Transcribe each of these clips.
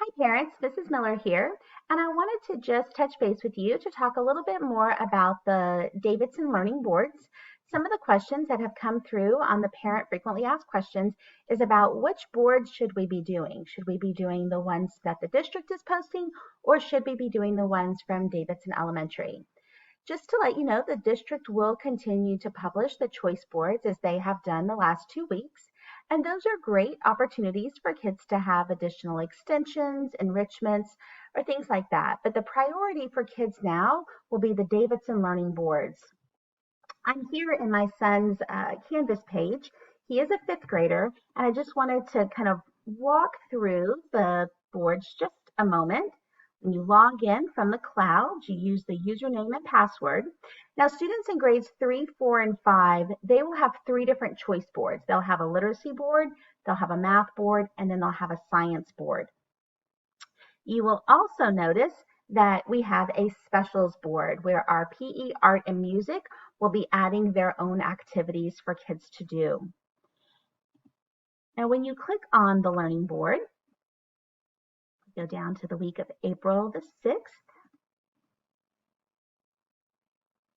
Hi parents, this is Miller here, and I wanted to just touch base with you to talk a little bit more about the Davidson Learning Boards. Some of the questions that have come through on the parent frequently asked questions is about which boards should we be doing? Should we be doing the ones that the district is posting, or should we be doing the ones from Davidson Elementary? Just to let you know, the district will continue to publish the choice boards as they have done the last 2 weeks. And those are great opportunities for kids to have additional extensions, enrichments, or things like that. But the priority for kids now will be the Davidson Learning Boards. I'm here in my son's Canvas page. He is a fifth grader, and I just wanted to kind of walk through the boards just a moment. When you log in from the cloud, you use the username and password. Now, students in grades 3, 4, and 5, they will have 3 different choice boards. They'll have a literacy board, they'll have a math board, and then they'll have a science board. You will also notice that we have a specials board where our PE, art, and music will be adding their own activities for kids to do. Now, when you click on the learning board, go down to the week of April the 6th,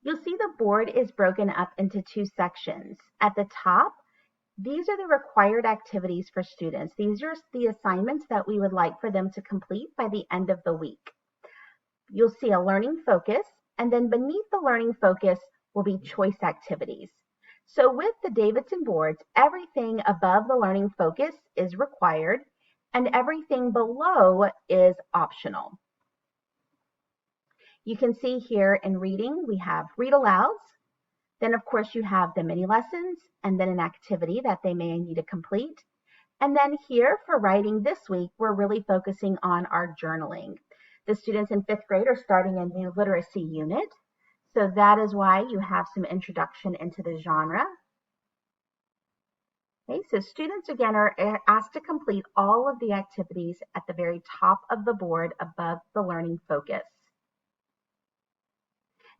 you'll see the board is broken up into 2 sections. At the top, these are the required activities for students. These are the assignments that we would like for them to complete by the end of the week. You'll see a learning focus, and then beneath the learning focus will be choice activities. So with the Davidson boards, everything above the learning focus is required, and everything below is optional. You can see here in reading, we have read alouds. Then, of course, you have the mini lessons and then an activity that they may need to complete. And then here for writing this week, we're really focusing on our journaling. The students in 5th grade are starting a new literacy unit. So that is why you have some introduction into the genre. Okay, so students again are asked to complete all of the activities at the very top of the board above the learning focus.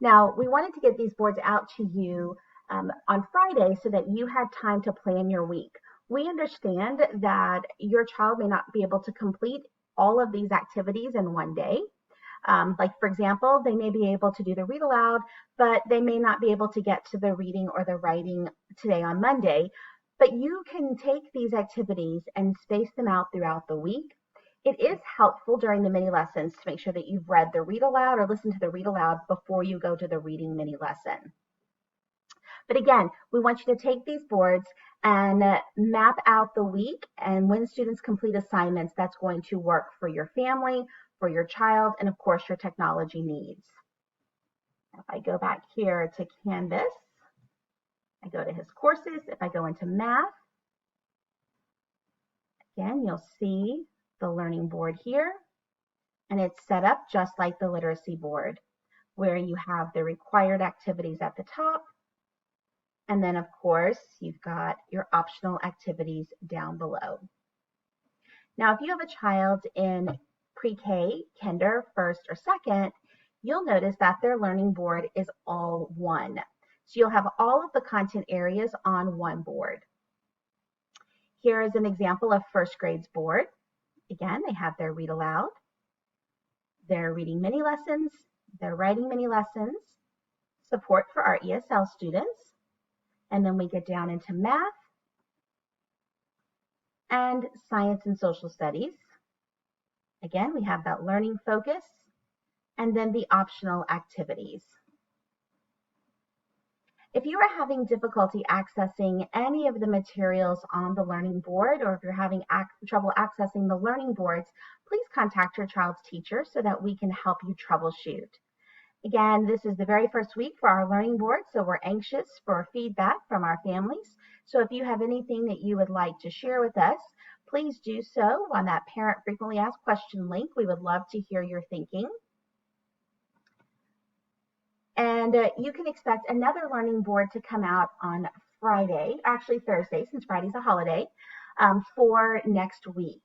Now, we wanted to get these boards out to you on Friday so that you had time to plan your week. We understand that your child may not be able to complete all of these activities in one day. Like, for example, they may be able to do the read aloud, but they may not be able to get to the reading or the writing today on Monday. But you can take these activities and space them out throughout the week. It is helpful during the mini lessons to make sure that you've read the read aloud or listened to the read aloud before you go to the reading mini lesson. But again, we want you to take these boards and map out the week, and when students complete assignments, that's going to work for your family, for your child, and of course your technology needs. If I go back here to Canvas, I go to his courses. If I go into math, again, you'll see the learning board here, and it's set up just like the literacy board, where you have the required activities at the top, and then of course you've got your optional activities down below. Now, if you have a child in pre-K, kinder, first, or second, you'll notice that their learning board is all one. So you'll have all of the content areas on one board. Here is an example of first grade's board. Again, they have their read aloud, their reading mini lessons, their writing mini lessons, support for our ESL students, and then we get down into math and science and social studies. Again, we have that learning focus and then the optional activities. If you are having difficulty accessing any of the materials on the learning board, or if you're having trouble accessing the learning boards, please contact your child's teacher so that we can help you troubleshoot. Again, this is the very first week for our learning board, so we're anxious for feedback from our families. So if you have anything that you would like to share with us, please do so on that Parent Frequently Asked Question link. We would love to hear your thinking. And you can expect another learning board to come out on Friday, actually Thursday, since Friday's a holiday, for next week.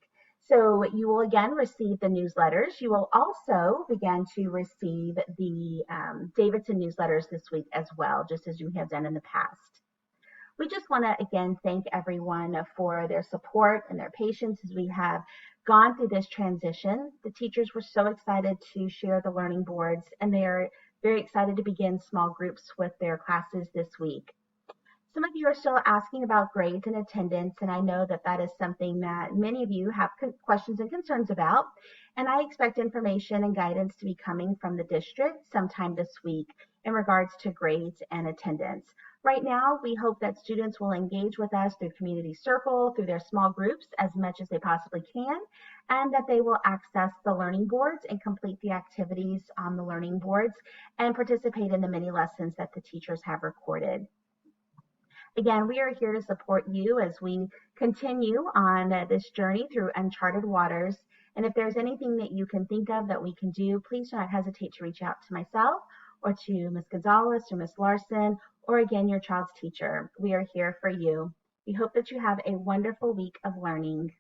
So you will again receive the newsletters. You will also begin to receive the Davidson newsletters this week as well, just as you have done in the past. We just want to again thank everyone for their support and their patience as we have gone through this transition. The teachers were so excited to share the learning boards, and they are very excited to begin small groups with their classes this week. Some of you are still asking about grades and attendance, and I know that that is something that many of you have questions and concerns about. And I expect information and guidance to be coming from the district sometime this week in regards to grades and attendance. Right now, we hope that students will engage with us through Community Circle, through their small groups as much as they possibly can, and that they will access the learning boards and complete the activities on the learning boards and participate in the mini lessons that the teachers have recorded. Again, we are here to support you as we continue on this journey through uncharted waters. And if there's anything that you can think of that we can do, please do not hesitate to reach out to myself or to Ms. Gonzalez or Ms. Larson, or again, your child's teacher. We are here for you. We hope that you have a wonderful week of learning.